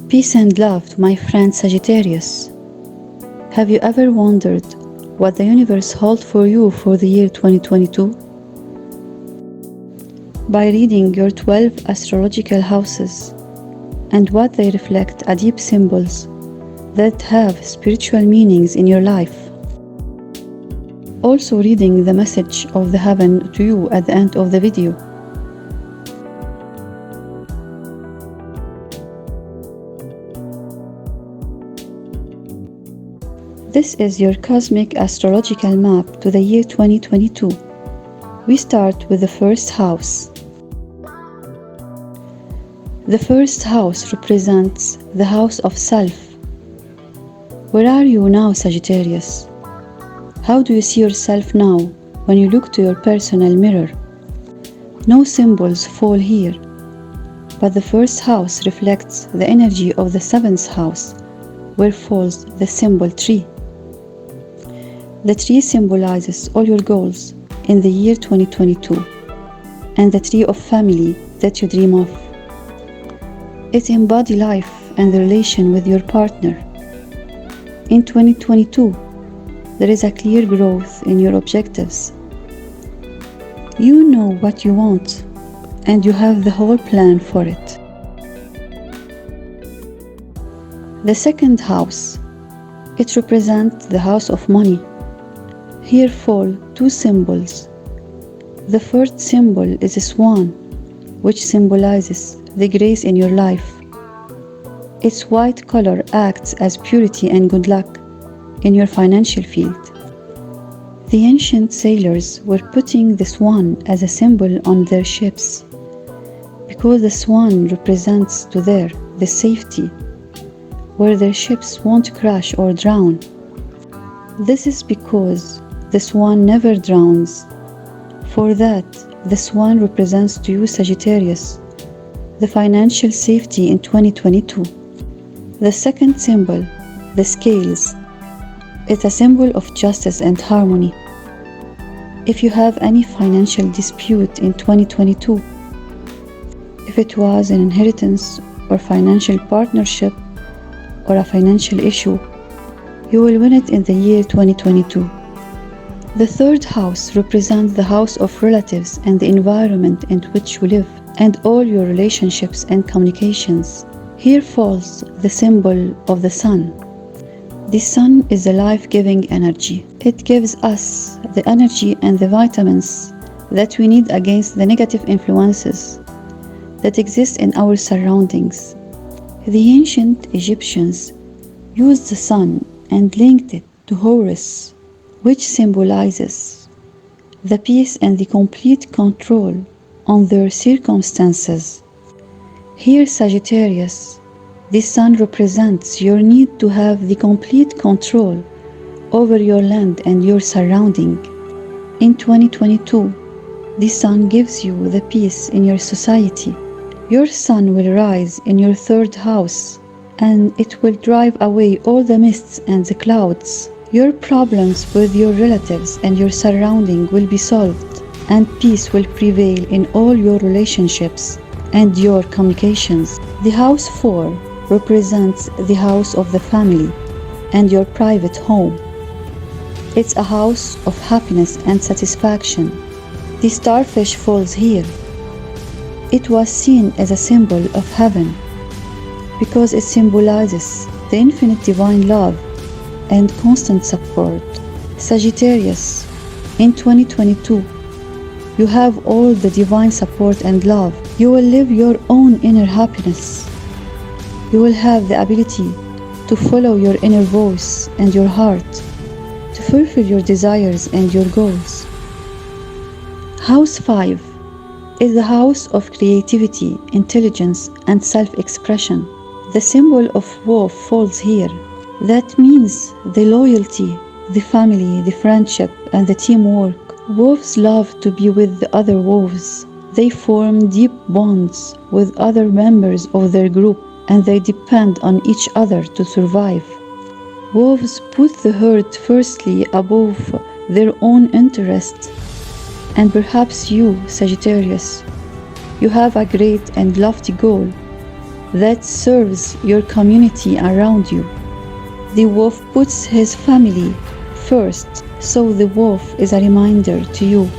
Peace and love to my friend Sagittarius. Have you ever wondered what the universe holds for you for the year 2022? By reading your 12 astrological houses and what they reflect are deep symbols that have spiritual meanings in your life. Also reading the message of the heaven to you at the end of the video. This is your cosmic astrological map to the year 2022. We start with the first house. The first house represents the house of self. Where are you now, Sagittarius? How do you see yourself now when you look to your personal mirror? No symbols fall here, but the first house reflects the energy of the seventh house, where falls the symbol tree. The tree symbolizes all your goals in the year 2022 and the tree of family that you dream of. It embodies life and the relation with your partner. In 2022, there is a clear growth in your objectives. You know what you want and you have the whole plan for it. The second house, it represents the house of money. Here fall two symbols. The first symbol is a swan, which symbolizes the grace in your life. Its white color acts as purity and good luck in your financial field. The ancient sailors were putting the swan as a symbol on their ships because the swan represents to them the safety, where their ships won't crash or drown. This is because the swan never drowns. For that, the swan represents to you, Sagittarius, the financial safety in 2022. The second symbol, the scales, is a symbol of justice and harmony. If you have any financial dispute in 2022, if it was an inheritance or financial partnership or a financial issue, you will win it in the year 2022. The third house represents the house of relatives and the environment in which you live and all your relationships and communications. Here falls the symbol of the sun. The sun is a life-giving energy. It gives us the energy and the vitamins that we need against the negative influences that exist in our surroundings. The ancient Egyptians used the sun and linked it to Horus, which symbolizes the peace and the complete control on their circumstances. Here, Sagittarius, the sun represents your need to have the complete control over your land and your surrounding. In 2022, the sun gives you the peace in your society. Your sun will rise in your third house, and it will drive away all the mists and the clouds. Your problems with your relatives and your surrounding will be solved, and peace will prevail in all your relationships and your communications. The house 4 represents the house of the family and your private home. It's a house of happiness and satisfaction. The starfish falls here. It was seen as a symbol of heaven because it symbolizes the infinite divine love and constant support. Sagittarius, in 2022, you have all the divine support and love. You will live your own inner happiness. You will have the ability to follow your inner voice and your heart, to fulfill your desires and your goals. House 5 is the house of creativity, intelligence, and self-expression. The symbol of wolf falls here. That means the loyalty, the family, the friendship, and the teamwork. Wolves love to be with the other wolves. They form deep bonds with other members of their group, and they depend on each other to survive. Wolves put the herd firstly above their own interests. And perhaps you, Sagittarius, you have a great and lofty goal that serves your community around you. The wolf puts his family first, so the wolf is a reminder to you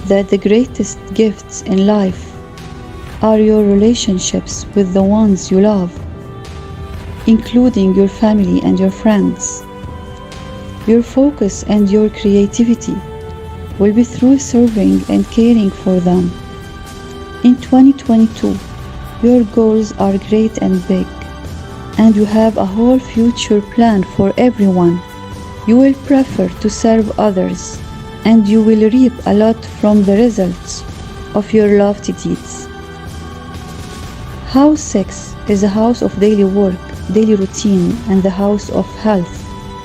that the greatest gifts in life are your relationships with the ones you love, including your family and your friends. Your focus and your creativity will be through serving and caring for them. In 2022, your goals are great and big, and you have a whole future planned for everyone. You will prefer to serve others, and you will reap a lot from the results of your lofty deeds. House 6 is a house of daily work, daily routine, and the house of health.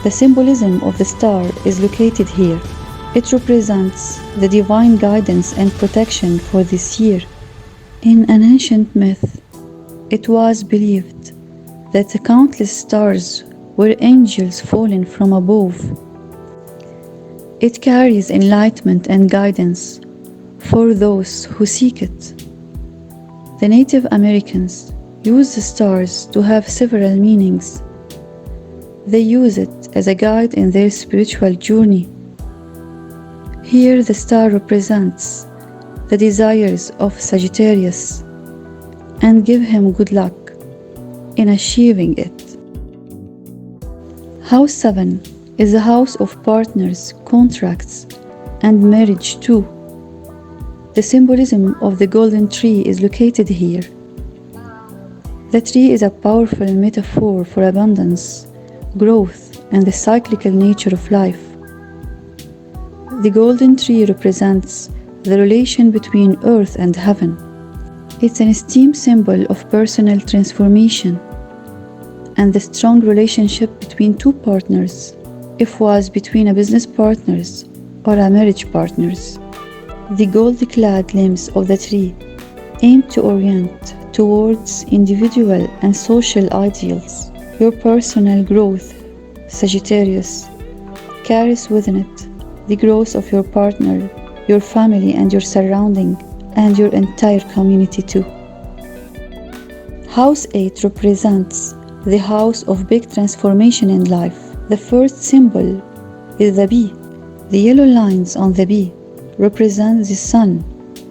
The symbolism of the star is located here. It represents the divine guidance and protection for this year. In an ancient myth, it was believed that the countless stars were angels fallen from above. It carries enlightenment and guidance for those who seek it. The Native Americans use the stars to have several meanings. They use it as a guide in their spiritual journey. Here the star represents the desires of Sagittarius and give him good luck in achieving it. House 7 is the house of partners, contracts, and marriage too. The symbolism of the golden tree is located here. The tree is a powerful metaphor for abundance, growth, and the cyclical nature of life. The golden tree represents the relation between earth and heaven. It's an esteemed symbol of personal transformation and the strong relationship between two partners, if was between a business partners or a marriage partners. The gold-clad limbs of the tree aim to orient towards individual and social ideals. Your personal growth, Sagittarius, carries within it the growth of your partner, your family and your surrounding, and your entire community too. House 8 represents the house of big transformation in life. The first symbol is the bee. The yellow lines on the bee represent the sun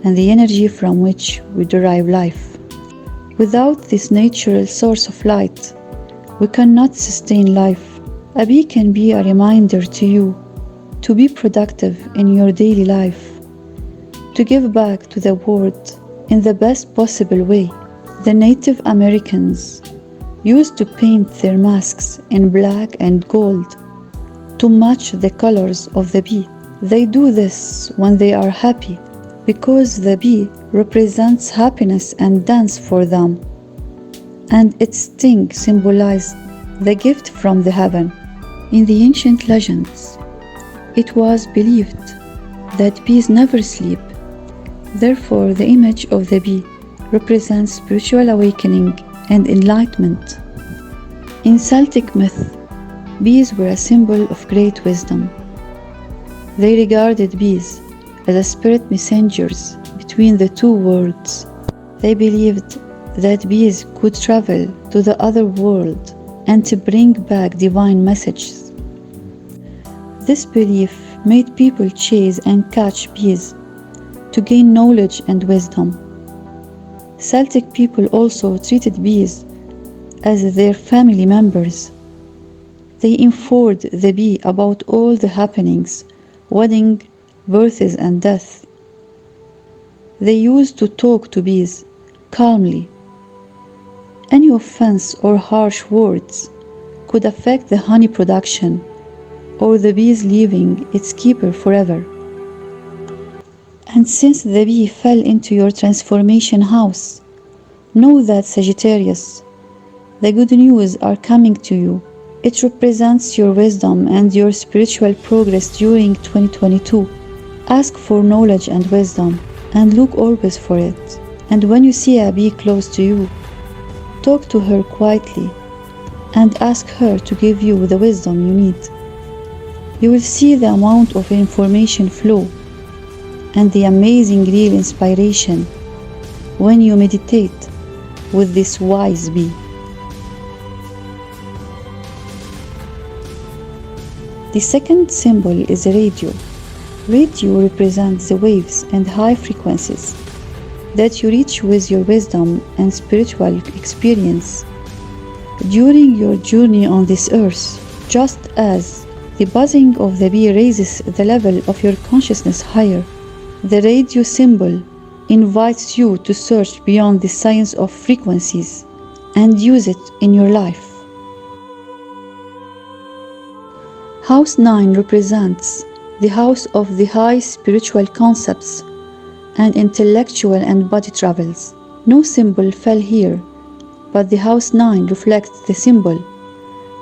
and the energy from which we derive life. Without this natural source of light, we cannot sustain life. A bee can be a reminder to you to be productive in your daily life, to give back to the world in the best possible way. The Native Americans used to paint their masks in black and gold to match the colors of the bee. They do this when they are happy, because the bee represents happiness and dance for them, and its sting symbolized the gift from the heaven. In the ancient legends, it was believed that bees never sleep. Therefore, the image of the bee represents spiritual awakening and enlightenment. In Celtic myth, bees were a symbol of great wisdom. They regarded bees as spirit messengers between the two worlds. They believed that bees could travel to the other world and to bring back divine messages. This belief made people chase and catch bees to gain knowledge and wisdom. Celtic people also treated bees as their family members. They informed the bee about all the happenings, wedding, births, and death. They used to talk to bees calmly. Any offense or harsh words could affect the honey production or the bees leaving its keeper forever. And since the bee fell into your transformation house, know that Sagittarius, the good news are coming to you. It represents your wisdom and your spiritual progress during 2022. Ask for knowledge and wisdom, and look always for it. And when you see a bee close to you, talk to her quietly and ask her to give you the wisdom you need. You will see the amount of information flow and the amazing real inspiration when you meditate with this wise bee. The second symbol is a radio. Radio represents the waves and high frequencies that you reach with your wisdom and spiritual experience during your journey on this earth. Just as the buzzing of the bee raises the level of your consciousness higher, the radio symbol invites you to search beyond the science of frequencies and use it in your life. House 9 represents the house of the high spiritual concepts and intellectual and body travels. No symbol fell here, but the house 9 reflects the symbol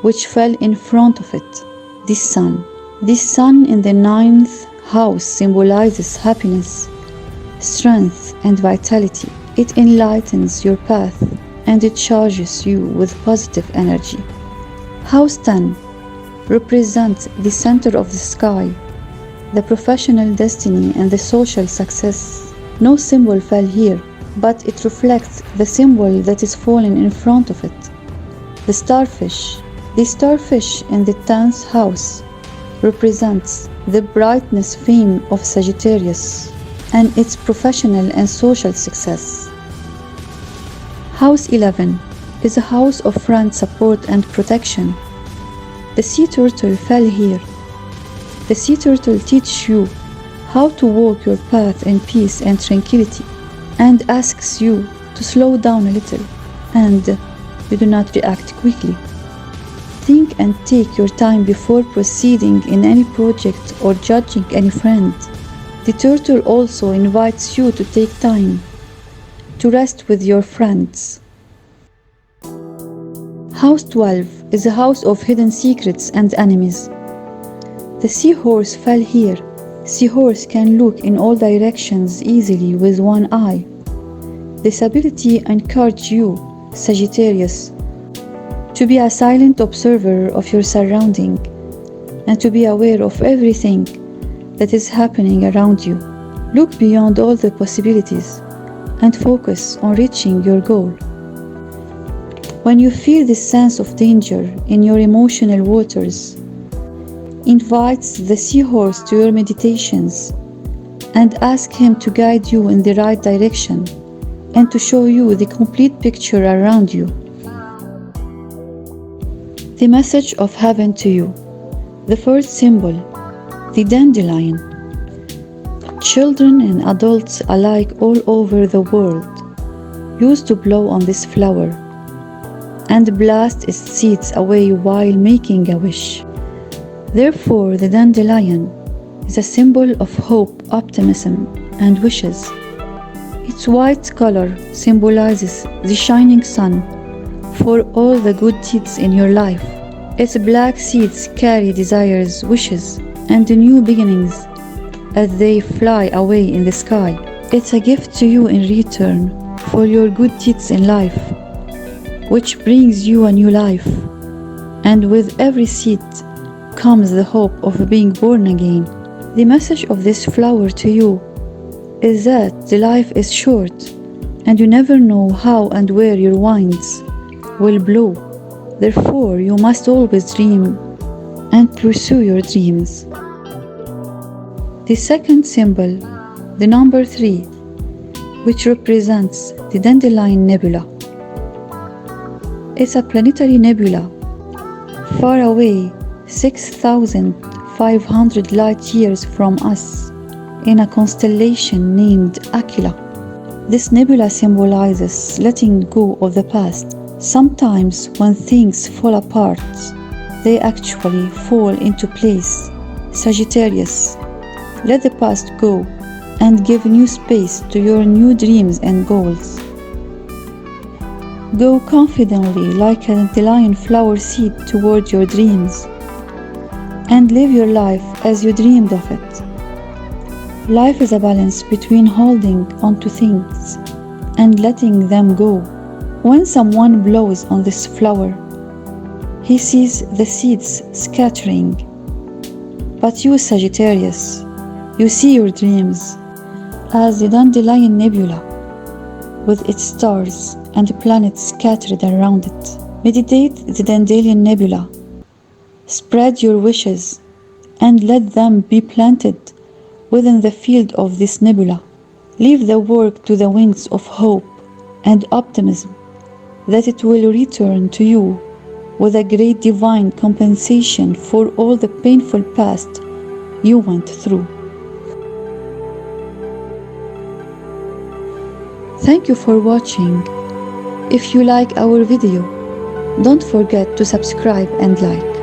which fell in front of it, the sun. The sun in the 9th house symbolizes happiness, strength, and vitality. It enlightens your path and it charges you with positive energy. House 10 represents the center of the sky, the professional destiny and the social success. No symbol fell here, but it reflects the symbol that is fallen in front of it, the starfish. The starfish in the 10th house represents the brightness fame of Sagittarius and its professional and social success. House 11 is a house of friend support and protection. The sea turtle fell here. The sea turtle teaches you how to walk your path in peace and tranquility and asks you to slow down a little and you do not react quickly. Think and take your time before proceeding in any project or judging any friend. The turtle also invites you to take time to rest with your friends. House 12 is a house of hidden secrets and enemies. The seahorse fell here. Seahorse can look in all directions easily with one eye. This ability encourages you, Sagittarius, to be a silent observer of your surrounding and to be aware of everything that is happening around you. Look beyond all the possibilities and focus on reaching your goal. When you feel this sense of danger in your emotional waters, invite the seahorse to your meditations and ask him to guide you in the right direction and to show you the complete picture around you. The message of heaven to you. The first symbol, the dandelion. Children and adults alike all over the world used to blow on this flower and blast its seeds away while making a wish. Therefore, the dandelion is a symbol of hope, optimism, and wishes. Its white color symbolizes the shining sun for all the good deeds in your life. Its black seeds carry desires, wishes, and new beginnings as they fly away in the sky. It's a gift to you in return for your good deeds in life, which brings you a new life. And with every seed comes the hope of being born again. The message of this flower to you is that the life is short and you never know how and where your winds will blow. Therefore, you must always dream and pursue your dreams. The second symbol, the number 3, which represents the Dandelion Nebula. It's a planetary nebula far away 6,500 light years from us in a constellation named Aquila. This nebula symbolizes letting go of the past. Sometimes when things fall apart, they actually fall into place. Sagittarius, let the past go and give new space to your new dreams and goals. Go confidently like a dandelion flower seed toward your dreams and live your life as you dreamed of it. Life is a balance between holding onto things and letting them go. When someone blows on this flower, he sees the seeds scattering. But you, Sagittarius, you see your dreams as the dandelion nebula, with its stars and planets scattered around it. Meditate the Dandelion Nebula. Spread your wishes and let them be planted within the field of this nebula. Leave the work to the wings of hope and optimism that it will return to you with a great divine compensation for all the painful past you went through. Thank you for watching. If you like our video, don't forget to subscribe and like.